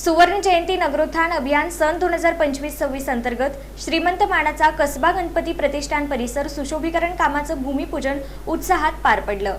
सुवर्ण जयंती नगरोत्थान अभियान सन 2025-26 अंतर्गत श्रीमंत मानाचा कसबा गणपती प्रतिष्ठान परिसर सुशोभीकरण कामाचं भूमिपूजन उत्साहात पार पडलं।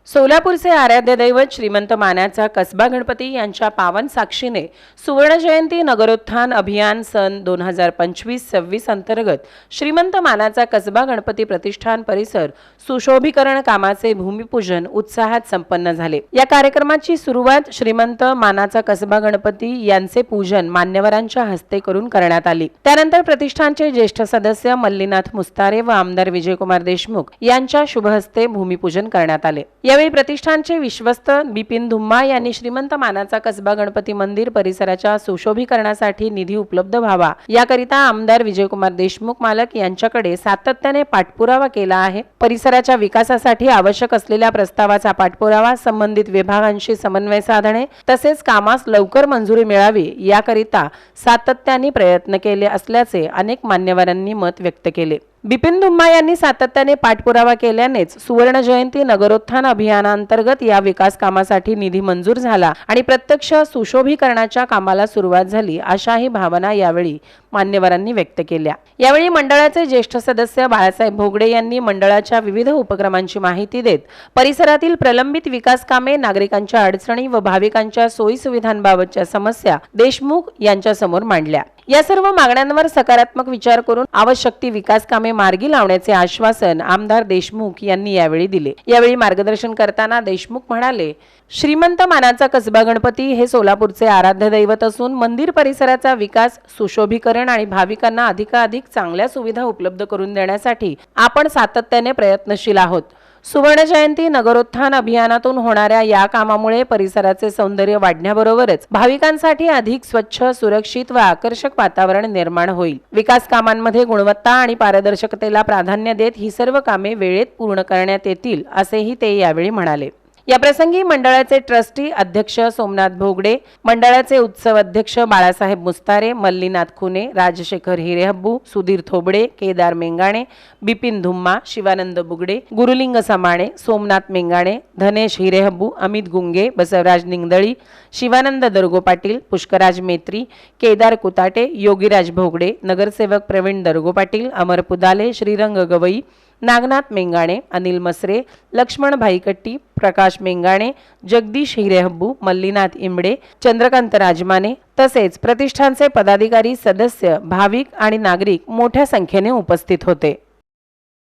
सोलापूरचे आराध्य दैवत श्रीमंत मानाचा कसबा गणपती यांच्या पावन साक्षीने सुवर्ण जयंती नगरोत्थान अभियान सन 2025-26 अंतर्गत श्रीमंत मानाचा कसबा गणपती प्रतिष्ठान परिसर सुशोभीकरण कामाचे भूमिपूजन उत्साहात संपन्न झाले। या कार्यक्रमाची सुरुवात श्रीमंत मानाचा कसबा गणपती यांचे पूजन मान्यवरांच्या हस्ते करून करण्यात आली। त्यानंतर प्रतिष्ठानचे ज्येष्ठ सदस्य मल्लीनाथ मुस्तारे व आमदार विजयकुमार देशमुख यांच्या शुभ हस्ते भूमिपूजन करण्यात आले। यावेळी प्रतिष्ठानचे विश्वस्त बिपिन धुम्मा यांनी श्रीमंत मानाचा कसबा गणपती मंदिर परिसराच्या सुशोभीकरणासाठी निधी उपलब्ध व्हावा याकरिता आमदार विजयकुमार देशमुख मालक यांच्याकडे सातत्याने पाठपुरावा केला आहे। परिसराच्या विकासासाठी आवश्यक असलेल्या प्रस्तावाचा पाठपुरावा संबंधित विभागांशी समन्वय साधणे तसेच कामास लवकर मंजुरी मिळावी याकरिता सातत्याने प्रयत्न केले असल्याचे अनेक मान्यवरांनी मत व्यक्त केले। बिपिन धुम्मा यांनी सातत्याने पाठपुरावा केल्यानेच सुवर्ण जयंती नगरोत्थान अभियानांतर्गत या विकास कामासाठी निधी मंजूर झाला आणि प्रत्यक्ष सुशोभीकरणाच्या कामाला सुरुवात झाली अशाही भावना यावेळी मान्यवरांनी व्यक्त केल्या। यावेळी मंडळाचे ज्येष्ठ सदस्य बाळासाहेब भोगडे यांनी मंडळाच्या विविध उपक्रमांची माहिती देत परिसरातील प्रलंबित विकास कामे, नागरिकांच्या अडचणी व भाविकांच्या सोयी सुविधांबाबतच्या समस्या देशमुख यांच्या समोर मांडल्या। या सर्व मागण्यांवर सकारात्मक विचार करून आवश्यक ती विकास कामे मार्गी लावण्याचे आश्वासन आमदार देशमुख यांनी यावेळी दिले। यावेळी मार्गदर्शन करताना देशमुख म्हणाले, श्रीमंत मानाचा कसबा गणपती हे सोलापूरचे आराध्य दैवत असून मंदिर परिसराचा विकास, सुशोभीकरण आणि भाविकांना अधिकाधिक चांगल्या सुविधा उपलब्ध करून देण्यासाठी आपण सातत्याने प्रयत्नशील आहोत। सुवर्ण जयंती नगरोत्थान अभियानातून होणाऱ्या या कामामुळे परिसराचे सौंदर्य वाढण्याबरोबरच भाविकांसाठी अधिक स्वच्छ, सुरक्षित व आकर्षक वातावरण निर्माण होईल। विकास कामांमध्ये गुणवत्ता आणि पारदर्शकतेला प्राधान्य देत ही सर्व कामे वेळेत पूर्ण करण्यात येतील असेही ते यावेळी म्हणाले। या प्रसंगी मंडळाचे ट्रस्टी अध्यक्ष सोमनाथ भोगडे, मंडळाचे उत्सव अध्यक्ष बाळासाहेब मुस्तारे, मल्लीनाथ खुने, राजशेखर हिरेहब्बू, सुधीर थोबडे, केदार मेंगाणे, बिपिन धुम्मा, शिवानंद बुगडे, गुरुलिंग समाणे, सोमनाथ मेंगाणे, धनेश हिरेहब्बू, अमित गुंगे, बसवराज निंगदळी, शिवानंद दरगो पाटील, पुष्कराज मेत्री, केदार कुताटे, योगीराज भोगडे, नगरसेवक प्रवीण दरगो पाटील, अमर पुदाले, श्रीरंग गवई, नागनाथ मेंगाणे, अनिल मसरे, लक्ष्मण भाईकट्टी, प्रकाश मेंगाणे, जगदीश हिरेहब्बू, मल्लीनाथ इमडे, चंद्रकांत राजमाने तसेच प्रतिष्ठानचे पदाधिकारी, सदस्य, भाविक आणि नागरिक मोठ्या संख्येने उपस्थित होते।